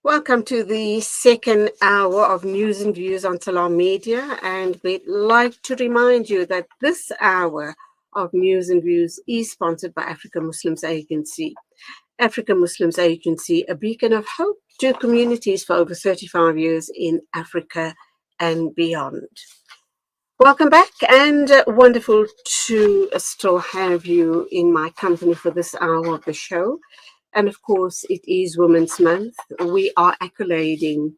Welcome to the second hour of news and views on Salaamedia, and we'd like to remind you that this hour of news and views is sponsored by African Muslims Agency. African Muslims Agency, a beacon of hope to communities for over 35 years in Africa and beyond. Welcome back, and wonderful to still have you in my company for this hour of the show. And of course, it is Women's Month. We are accolading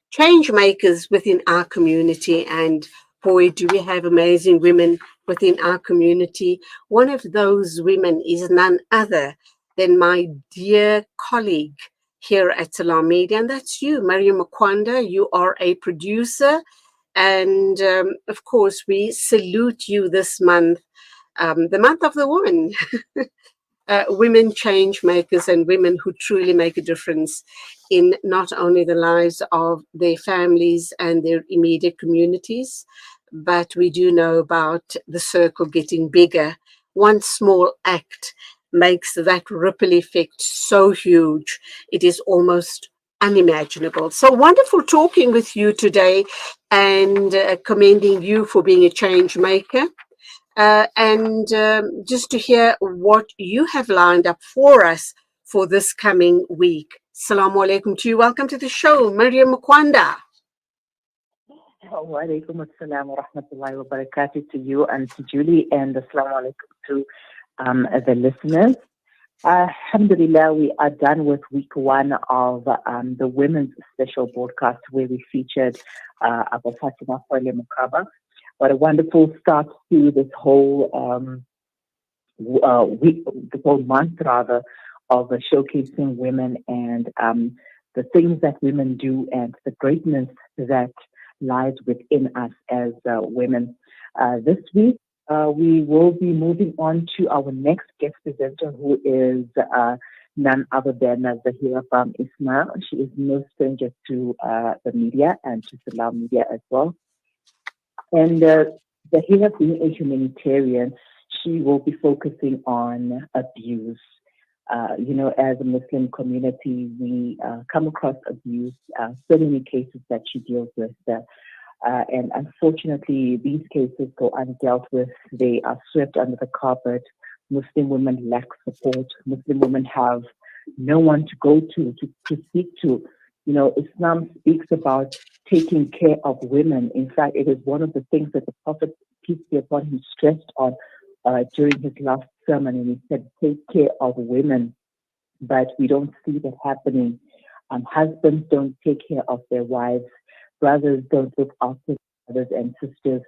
change makers within our community. And boy, do we have amazing women within our community. One of those women is none other than my dear colleague here at Salaamedia, and that's you, Mariam Makwanda. You are a producer. And of course, we salute you this month, the month of the woman. Women change makers and women who truly make a difference in not only the lives of their families and their immediate communities, but we do know about the circle getting bigger. One small act makes that ripple effect so huge, it is almost unimaginable. So wonderful talking with you today and commending you for being a change maker. And just to hear what you have lined up for us for this coming week. Assalamu alaikum to you. Welcome to the show, Mariam Makwanda. Wa alaikum assalam wa rahmatullahi wa barakatuh to you and to Julie, and assalamu alaikum to the listeners. Alhamdulillah, we are done with week one of the women's special broadcast where we featured Abu Fatima Kwale Mukaba. What a wonderful start to this whole week, the whole month rather, of showcasing women and the things that women do and the greatness that lies within us as women. This week, we will be moving on to our next guest presenter, who is none other than Zaheerah Bham Ismail. She is no stranger to the media and to Salaamedia as well. And Zaheerah, being a humanitarian, she will be focusing on abuse. As a Muslim community, we come across abuse, so many cases that she deals with. And unfortunately, these cases go undealt with. They are swept under the carpet. Muslim women lack support. Muslim women have no one to go to speak to. Islam speaks about taking care of women. In fact, it is one of the things that the Prophet, peace be upon him, stressed on during his last sermon, and he said, take care of women. But we don't see that happening. Husbands don't take care of their wives. Brothers don't look after brothers and sisters.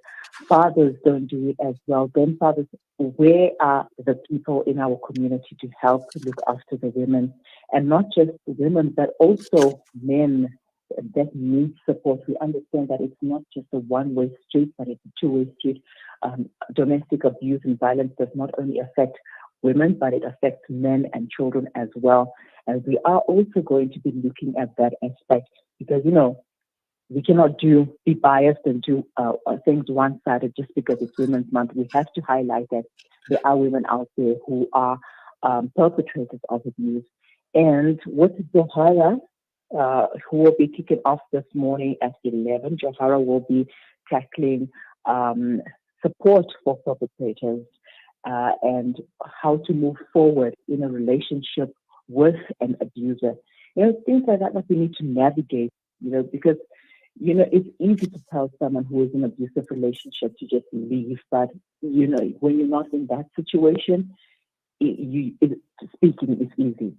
Fathers don't do it as well. Grandfathers, where are the people in our community to help look after the women? And not just women, but also men that need support. We understand that it's not just a one-way street, but it's a two-way street. Domestic abuse and violence does not only affect women, but it affects men and children as well. And we are also going to be looking at that aspect because, we cannot be biased and do things one-sided just because it's Women's Month. We have to highlight that there are women out there who are perpetrators of abuse. And with Zaheerah, who will be kicking off this morning at 11, Zaheerah will be tackling support for perpetrators and how to move forward in a relationship with an abuser. Things like that we need to navigate, because it's easy to tell someone who is in an abusive relationship to just leave, but when you're not in that situation, speaking is easy.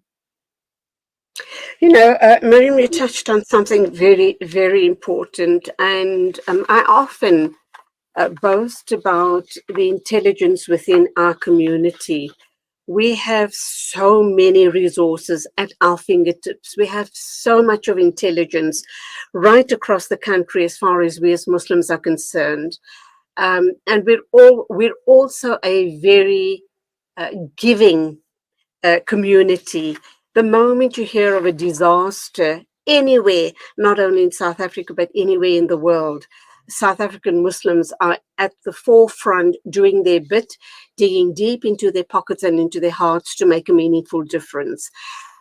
Mariam, you touched on something very, very important, and I often boast about the intelligence within our community. We have so many resources at our fingertips. We have so much of intelligence right across the country as far as we as Muslims are concerned. And we're also a very giving community. The moment you hear of a disaster anywhere, not only in South Africa, but anywhere in the world, South African Muslims are at the forefront doing their bit, digging deep into their pockets and into their hearts to make a meaningful difference.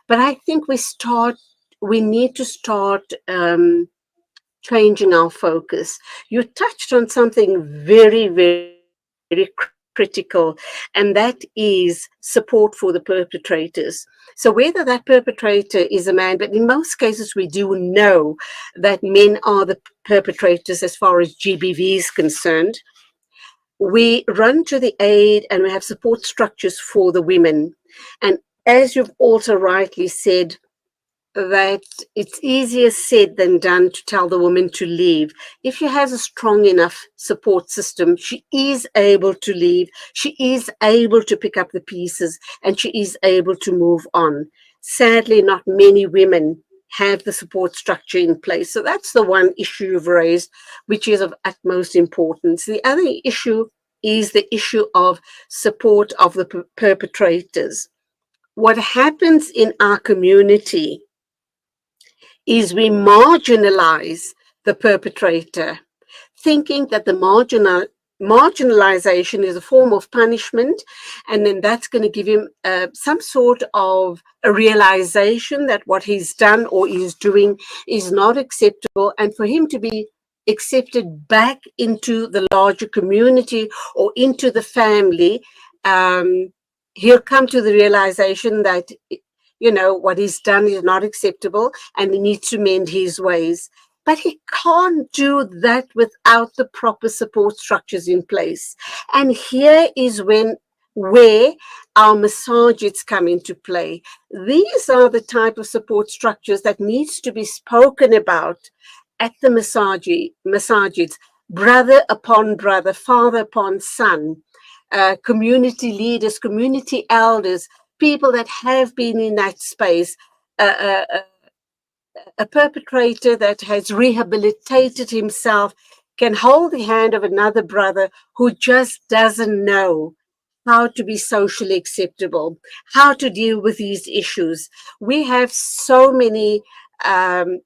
But I think we start we need to start changing our focus. You touched on something very, very critical, and that is support for the perpetrators. So, whether that perpetrator is a man, but in most cases, we do know that men are the perpetrators as far as GBV is concerned. We run to the aid and we have support structures for the women. And as you've also rightly said, that it's easier said than done to tell the woman to leave. If she has a strong enough support system, she is able to leave, she is able to pick up the pieces, and she is able to move on. Sadly, not many women have the support structure in place. So that's the one issue you've raised, which is of utmost importance. The other issue is the issue of support of the perpetrators. What happens in our community is we marginalize the perpetrator, thinking that the marginalization is a form of punishment, and then that's going to give him some sort of a realization that what he's done or is doing is not acceptable, and for him to be accepted back into the larger community or into the family, he'll come to the realization that what he's done is not acceptable and he needs to mend his ways. But he can't do that without the proper support structures in place. And here is where our massages come into play. These are the type of support structures that needs to be spoken about at the massages, brother upon brother, father upon son, community leaders, community elders, people that have been in that space, a perpetrator that has rehabilitated himself can hold the hand of another brother who just doesn't know how to be socially acceptable, how to deal with these issues. We have so many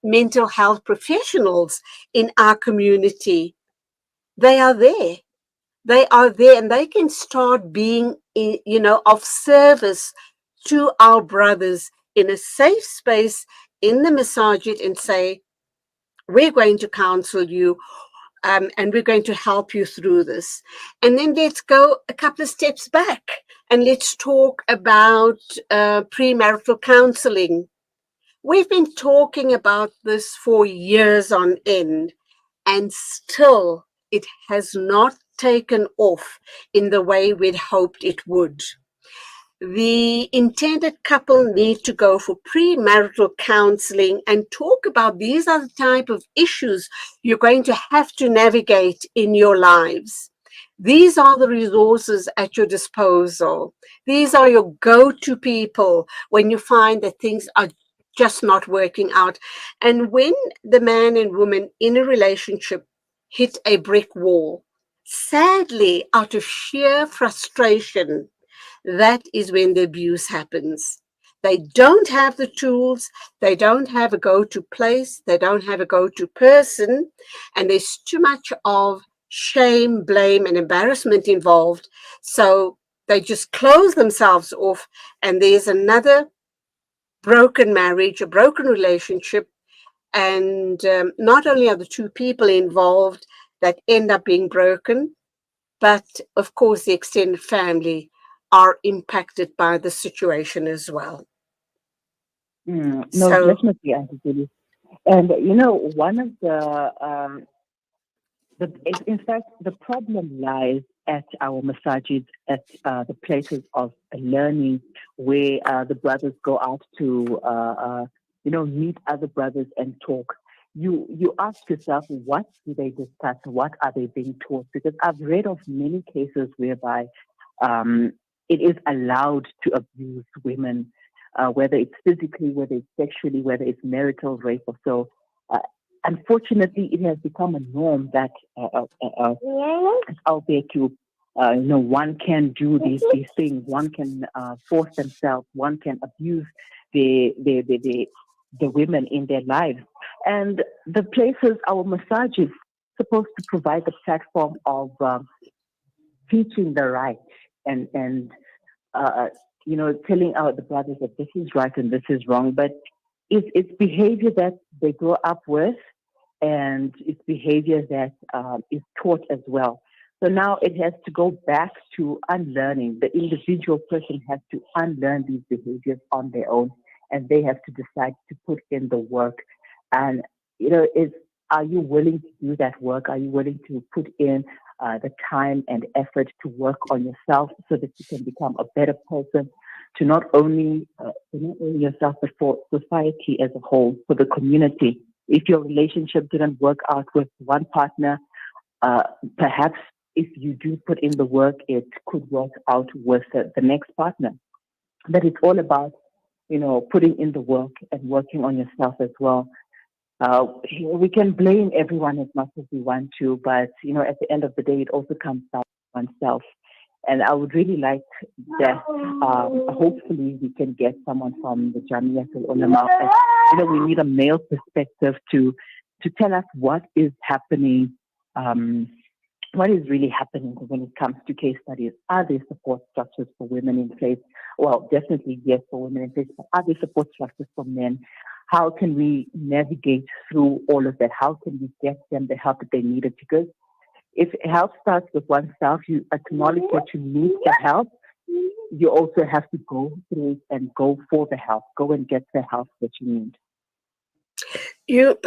mental health professionals in our community. They are there. They are there, and they can start being, of service to our brothers in a safe space in the masajid and say, we're going to counsel you, and we're going to help you through this. And then let's go a couple of steps back and let's talk about premarital counseling. We've been talking about this for years on end, and still it has not taken off in the way we'd hoped it would. The intended couple need to go for premarital counseling and talk about these are the type of issues you're going to have to navigate in your lives. These are the resources at your disposal. These are your go-to people when you find that things are just not working out. And when the man and woman in a relationship hit a brick wall, sadly, out of sheer frustration, that is when the abuse happens. They don't have the tools, they don't have a go to place, they don't have a go to person, and there's too much of shame, blame, and embarrassment involved. So they just close themselves off, and there's another broken marriage, a broken relationship. And not only are the two people involved that end up being broken, but of course, the extended family are impacted by the situation as well. No, So, definitely, Auntie Julie. And one of in fact, the problem lies at our masajid, at the places of learning, where the brothers go out to, meet other brothers and talk. You ask yourself, what do they discuss? What are they being taught? Because I've read of many cases whereby it is allowed to abuse women, whether it's physically, whether it's sexually, whether it's marital rape or so. Uh, Unfortunately, it has become a norm that it's out there to, one can do these things. One can force themselves. One can abuse the women in their lives. And the places, our massage is supposed to provide the platform of teaching the right and telling the brothers that this is right and this is wrong. But it's behavior that they grow up with, and it's behavior that is taught as well. So now it has to go back to unlearning. The individual person has to unlearn these behaviors on their own, and they have to decide to put in the work. And is are you willing to do that work? Are you willing to put in the time and effort to work on yourself so that you can become a better person to not only yourself but for society as a whole, for the community? If your relationship didn't work out with one partner, uh, perhaps if you do put in the work, it could work out with the next partner. But it's all about, putting in the work and working on yourself as well. We can blame everyone as much as we want to, but at the end of the day, it also comes down to oneself. And I would really like that. Hopefully, we can get someone from the Jamiatul Ulama. We need a male perspective to tell us what is happening. What is really happening when it comes to case studies? Are there support structures for women in place? Well, definitely yes for women in place, but are there support structures for men? How can we navigate through all of that? How can we get them the help that they needed? Because if help starts with oneself, you acknowledge that you need the help. You also have to go through it and go for the help. Go and get the help that you need. You,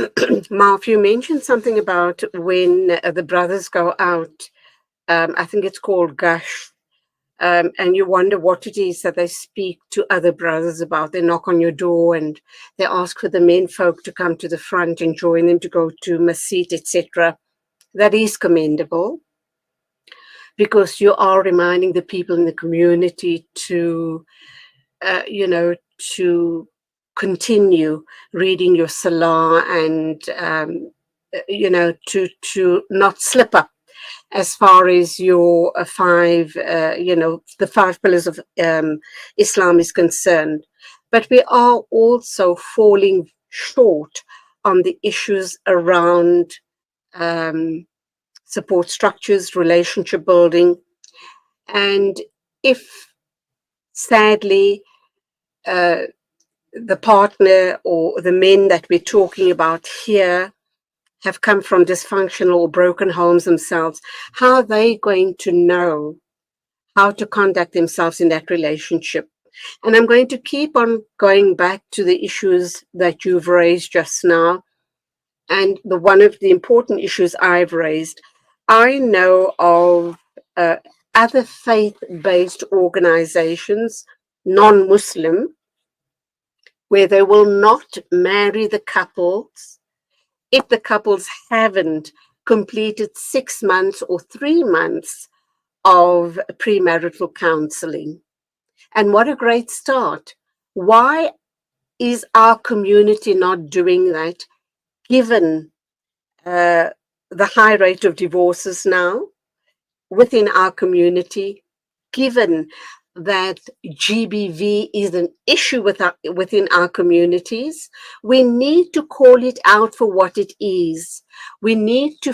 Marv, you mentioned something about when the brothers go out. I think it's called gush. And you wonder what it is that they speak to other brothers about. They knock on your door and they ask for the men folk to come to the front and join them to go to masjid, etc. That is commendable, because you are reminding the people in the community to, to continue reading your salah and, to not slip up as far as your the 5 pillars of Islam is concerned. But we are also falling short on the issues around um, support structures, relationship building. And if sadly uh, the partner or the men that we're talking about here have come from dysfunctional or broken homes themselves, how are they going to know how to conduct themselves in that relationship? And I'm going to keep on going back to the issues that you've raised just now. And one of the important issues I've raised, I know of uh, other faith-based organizations, non-Muslim, where they will not marry the couples if the couples haven't completed 6 months or 3 months of premarital counseling. And what a great start. Why is our community not doing that, given uh, the high rate of divorces now within our community, given that GBV is an issue within our communities? We need to call it out for what it is. We need to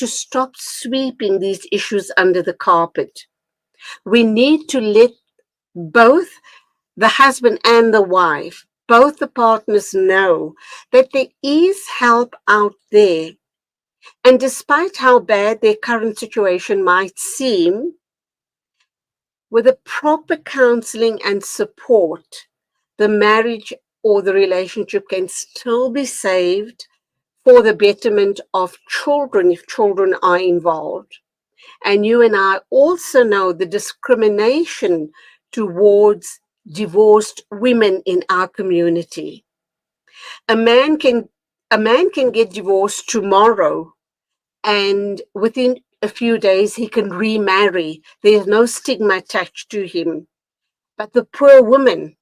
stop sweeping these issues under the carpet. We need to let both the husband and the wife, both the partners, know that there is help out there. And despite how bad their current situation might seem, with the proper counseling and support, the marriage or the relationship can still be saved for the betterment of children if children are involved. And you and I also know the discrimination towards divorced women in our community. A man can get divorced tomorrow, and within a few days he can remarry. There's no stigma attached to him. But the poor woman,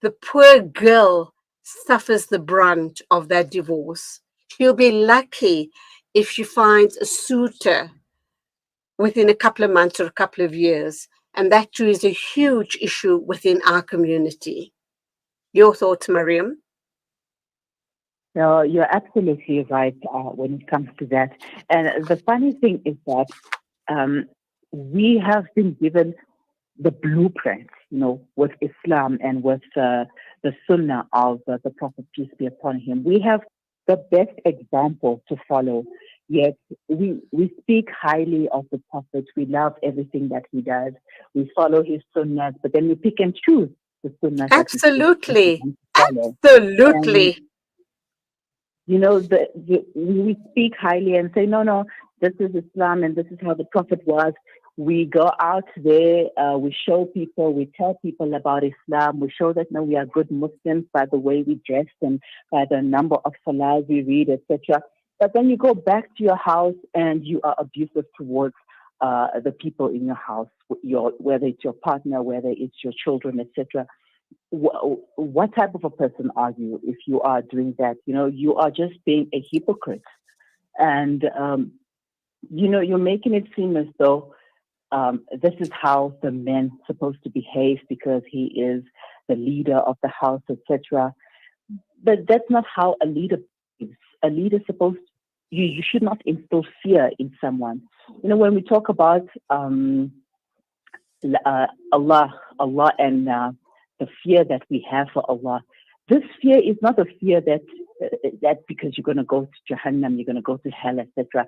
the poor girl, suffers the brunt of that divorce. She'll be lucky if she finds a suitor within a couple of months or a couple of years. And that too is a huge issue within our community. Your thoughts, Mariam? No, you're absolutely right when it comes to that. And the funny thing is that um, we have been given the blueprint, with Islam and with the Sunnah of the Prophet, peace be upon him. We have the best example to follow. Yet we speak highly of the Prophet. We love everything that he does. We follow his Sunnahs, but then we pick and choose the Sunnahs that we Absolutely. want to follow. And Absolutely. we speak highly and say, no, no, this is Islam and this is how the Prophet was. We go out there, we show people, we tell people about Islam. We show that no, we are good Muslims by the way we dress and by the number of salahs we read, etc. But then you go back to your house and you are abusive towards the people in your house, whether it's your partner, whether it's your children, etc. What type of a person are you if you are doing that? You are just being a hypocrite. And, you're making it seem as though this is how the man's supposed to behave because he is the leader of the house, etc. But that's not how a leader is. A leader is supposed you should not instill fear in someone. When we talk about Allah and the fear that we have for Allah, this fear is not a fear that because you're going to go to Jahannam, you're going to go to hell, etc.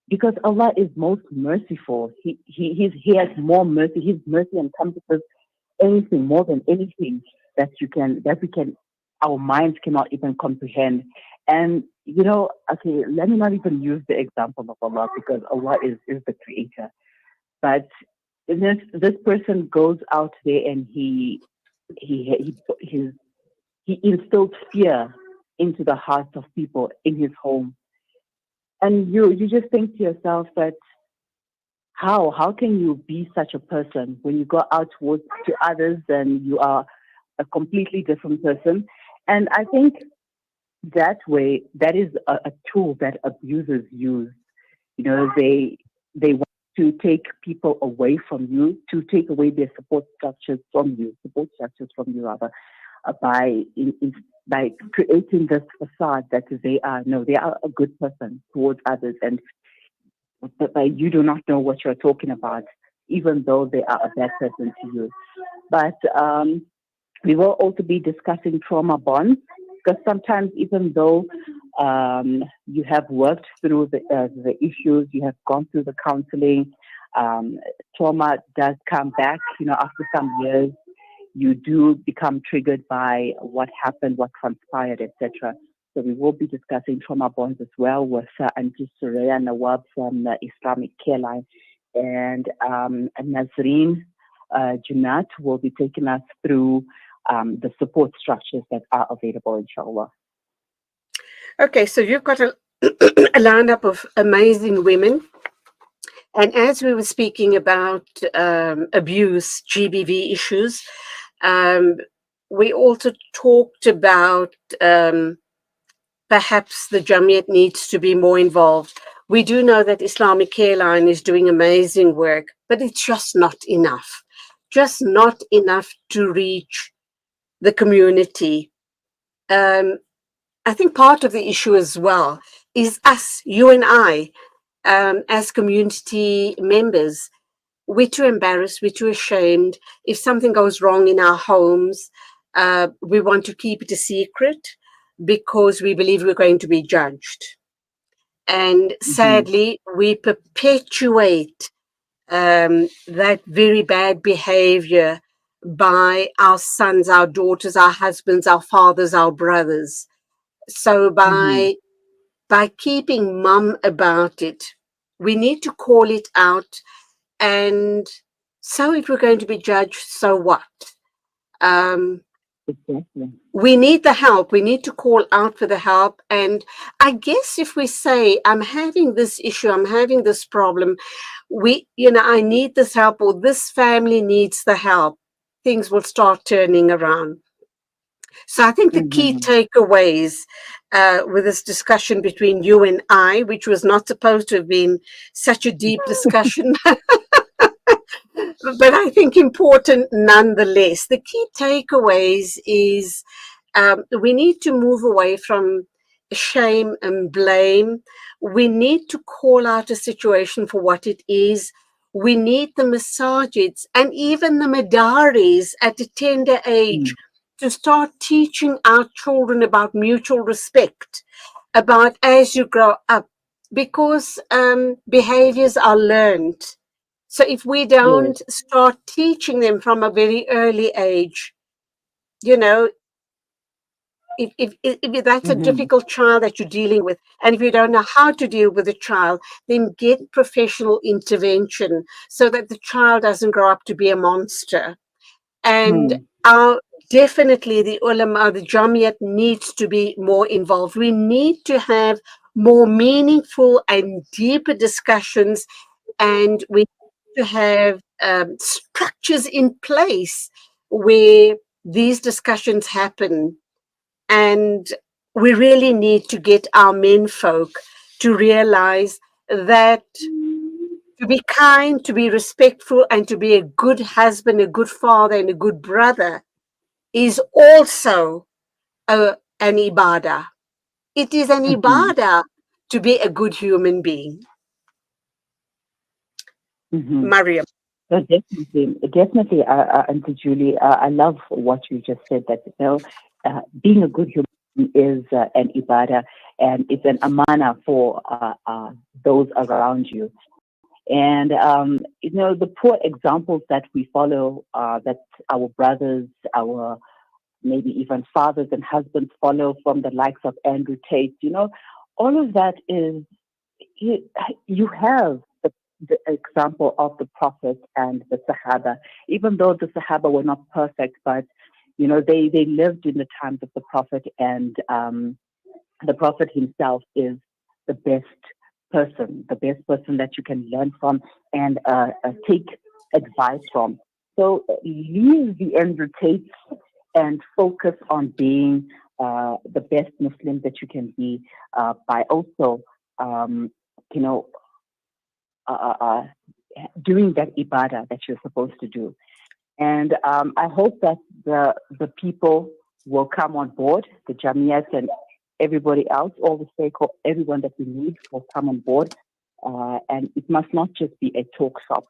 Because Allah is most merciful. He has more mercy. His mercy encompasses anything, more than anything that we can, our minds cannot even comprehend. And okay, let me not even use the example of Allah because Allah is the creator. But this person goes out there and he instilled fear into the hearts of people in his home. And you just think to yourself that how can you be such a person when you go out to others and you are a completely different person? And I think that is a tool that abusers use. They want to take people away from you, to take away their support structures from you rather, by creating this facade that they are a good person towards others, but you do not know what you're talking about, even though they are a bad person to you. But we will also be discussing trauma bonds, because sometimes even though you have worked through the issues, you have gone through the counseling, trauma does come back, after some years. You do become triggered by what happened, what transpired, etc. So we will be discussing trauma bonds as well with Auntie Zaheerah Nawab from the Islamic Care Line, and Nazreen Junat will be taking us through the support structures that are available, inshallah. Okay, so you've got a lineup of amazing women. And as we were speaking about abuse, GBV issues, we also talked about perhaps the Jamiat needs to be more involved. We do know that Islamic Care Line is doing amazing work, but it's just not enough. Just not enough to reach the community. I think part of the issue as well is us, you and I, as community members. We're too embarrassed, we're too ashamed. If something goes wrong in our homes, we want to keep it a secret because we believe we're going to be judged. And sadly, we perpetuate that very bad behavior by our sons, our daughters, our husbands, our fathers, our brothers. So by keeping mum about it, we need to call it out. And so if we're going to be judged, so what? Exactly. We need the help. We need to call out for the help. And I guess if we say, I'm having this issue, I'm having this problem, I need this help, or this family needs the help, things will start turning around. So I think the key takeaways with this discussion between you and I, which was not supposed to have been such a deep discussion, but I think important nonetheless. The key takeaways is we need to move away from shame and blame. We need to call out a situation for what it is. We need the masajids and even the madaris at a tender age to start teaching our children about mutual respect, about as you grow up, because behaviors are learned. So if we Yes. don't start teaching them from a very early age, you know, if that's a Mm-hmm. difficult child that you're dealing with, and if you don't know how to deal with a child, then get professional intervention so that the child doesn't grow up to be a monster. And Mm. our definitely the ulama, the Jamiat needs to be more involved. We need to have more meaningful and deeper discussions, and we need to have structures in place where these discussions happen. And we really need to get our men folk to realize that to be kind, to be respectful, and to be a good husband, a good father, and a good brother is also an ibadah. It is an Mm-hmm. ibadah to be a good human being. Mm-hmm. Mariam. No, definitely, definitely, Auntie Julie. I love what you just said. That being a good human is an ibadah, and it's an amana for those around you. And the poor examples that we follow, that our brothers, our maybe even fathers and husbands follow from the likes of Andrew Tate. All of that is you, you have the example of the Prophet and the Sahaba, even though the Sahaba were not perfect, but they lived in the times of the Prophet, and the Prophet himself is the best person that you can learn from and take advice from. So leave the entertainment and focus on being the best Muslim that you can be by also, um, you know, uh, uh, uh, doing that ibadah that you're supposed to do. And I hope that the people will come on board, the Jamiyat and everybody else, all the stakeholders, everyone that we need will come on board. And it must not just be a talk shop.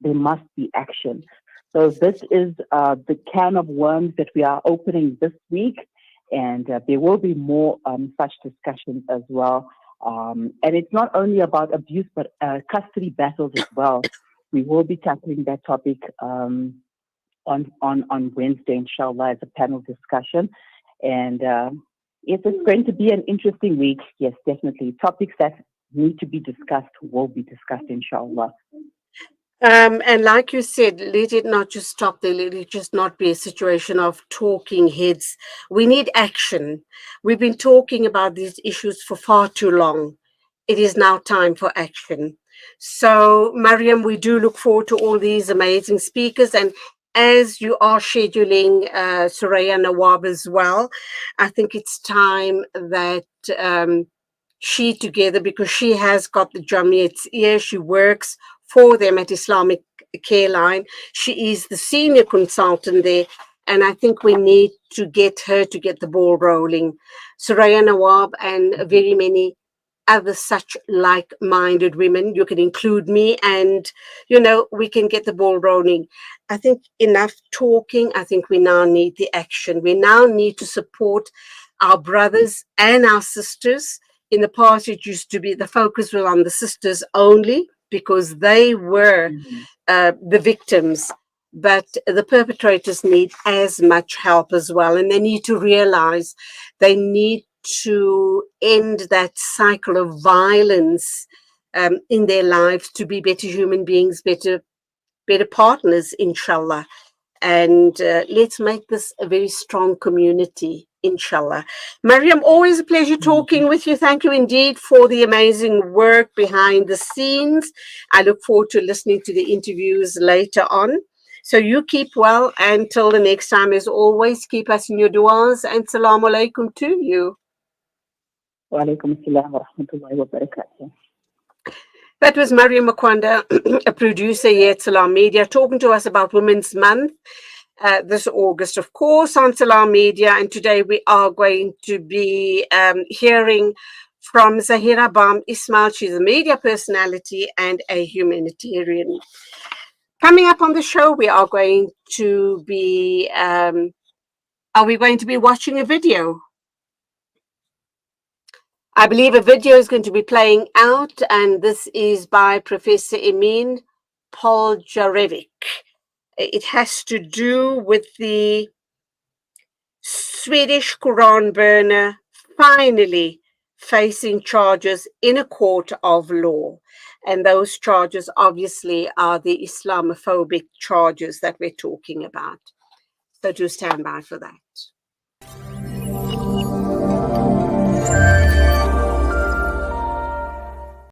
There must be action. So this is the can of worms that we are opening this week, and there will be more such discussions as well. And it's not only about abuse, but custody battles as well. We will be tackling that topic on Wednesday, inshallah, as a panel discussion. And yes, it's going to be an interesting week. Yes, definitely. Topics that need to be discussed will be discussed, inshallah. And like you said, let it not just stop there. Let it just not be a situation of talking heads. We need action. We've been talking about these issues for far too long. It is now time for action. So, Mariam, we do look forward to all these amazing speakers. And as you are scheduling Suraya Nawab as well, I think it's time that she together, because she has got the Jamiat's ear, she works for them at Islamic Care Line. She is the senior consultant there, and I think we need to get her to get the ball rolling. Suraya Nawab and very many other such like-minded women. You can include me, and we can get the ball rolling. I think enough talking. I think we now need the action. We now need to support our brothers and our sisters. In the past, it used to be the focus was on the sisters only because they were Mm-hmm. the victims. But the perpetrators need as much help as well. And they need to realize they need to end that cycle of violence in their lives to be better human beings, better partners, inshallah. And let's make this a very strong community, inshallah. Mariam, always a pleasure Mm-hmm. talking with you. Thank you indeed for the amazing work behind the scenes. I look forward to listening to the interviews later on. So you keep well. Until the next time, as always, keep us in your du'as, and salaam alaikum to you. Wa alaikum assalam wa rahmatullahi wa barakatuh. That was Mariam Makwanda, a producer here at Salaamedia, talking to us about Women's Month this August, of course, on Salaamedia. And today we are going to be hearing from Zaheerah Bham Ismail. She's a media personality and a humanitarian. Coming up on the show, we are going to be Are we going to be watching a video? I believe a video is going to be playing out, and this is by Professor Emin Poljarevic. It has to do with the Swedish Quran burner finally facing charges in a court of law. And those charges obviously are the Islamophobic charges that we're talking about. So do stand by for that.